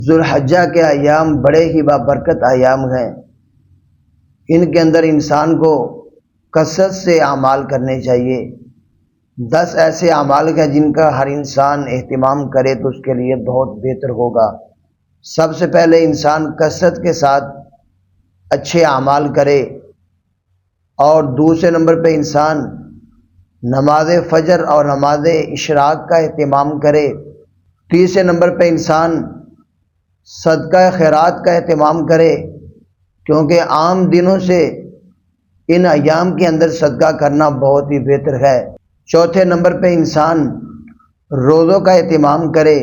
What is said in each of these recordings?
ذوالحجہ کے ایام بڑے ہی بابرکت ایام ہیں۔ ان کے اندر انسان کو کثرت سے اعمال کرنے چاہیے۔ 10 ایسے اعمال ہیں جن کا ہر انسان اہتمام کرے تو اس کے لیے بہت بہتر ہوگا۔ سب سے پہلے انسان کثرت کے ساتھ اچھے اعمال کرے، اور دوسرے نمبر پہ انسان نماز فجر اور نماز اشراق کا اہتمام کرے۔ تیسرے نمبر پہ انسان صدقہ خیرات کا اہتمام کرے، کیونکہ عام دنوں سے ان ایام کے اندر صدقہ کرنا بہت ہی بہتر ہے۔ چوتھے نمبر پہ انسان روزوں کا اہتمام کرے،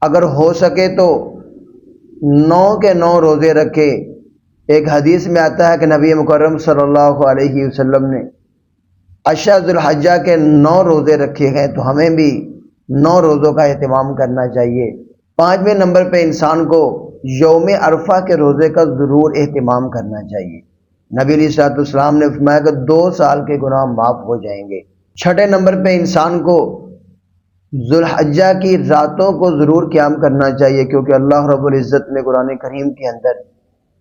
اگر ہو سکے تو 9 کے 9 روزے رکھے۔ ایک حدیث میں آتا ہے کہ نبی مکرم صلی اللہ علیہ وسلم نے 10 ذوالحجہ کے 9 روزے رکھے ہیں، تو ہمیں بھی 9 روزوں کا اہتمام کرنا چاہیے۔ 5ویں نمبر پہ انسان کو یوم عرفہ کے روزے کا ضرور اہتمام کرنا چاہیے۔ نبی علیہ الصلوۃ والسلام نے فرمایا کہ 2 سال کے گناہ معاف ہو جائیں گے۔ 6 نمبر پہ انسان کو ذوالحجہ کی راتوں کو ضرور قیام کرنا چاہیے، کیونکہ اللہ رب العزت نے قرآن کریم کے اندر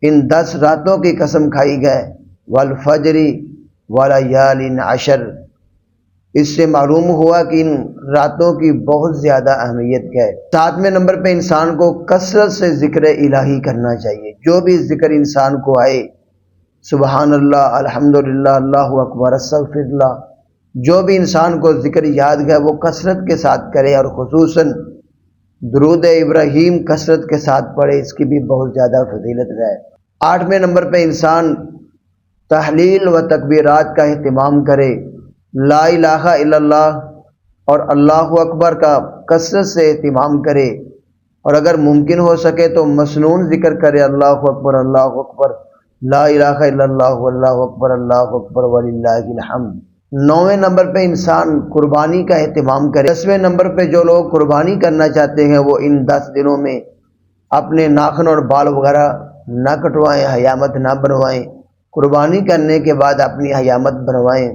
ان 10 راتوں کی قسم کھائی گئے، والفجر ولیال عشر۔ اس سے معلوم ہوا کہ ان راتوں کی بہت زیادہ اہمیت ہے۔ 7ویں نمبر پہ انسان کو کثرت سے ذکر الہی کرنا چاہیے۔ جو بھی ذکر انسان کو آئے، سبحان اللہ، الحمدللہ، اللہ اکبر، استغفر اللہ، جو بھی انسان کو ذکر یاد ہے وہ کثرت کے ساتھ کرے، اور خصوصاً درود ابراہیم کثرت کے ساتھ پڑھے، اس کی بھی بہت زیادہ فضیلت ہے۔ 8ویں نمبر پہ انسان تحلیل و تکبیرات کا اہتمام کرے، لا الہ الا اللہ اور اللہ اکبر کا کثرت سے اہتمام کرے، اور اگر ممکن ہو سکے تو مسنون ذکر کرے، اللہ اکبر، لا الہ الا اللہ، اللہ اکبر وللہ الحمد۔ 9ویں نمبر پہ انسان قربانی کا اہتمام کرے۔ 10ویں نمبر پہ جو لوگ قربانی کرنا چاہتے ہیں وہ ان 10 دنوں میں اپنے ناخن اور بال وغیرہ نہ کٹوائیں، حیامت نہ بنوائیں، قربانی کرنے کے بعد اپنی حیامت بنوائیں۔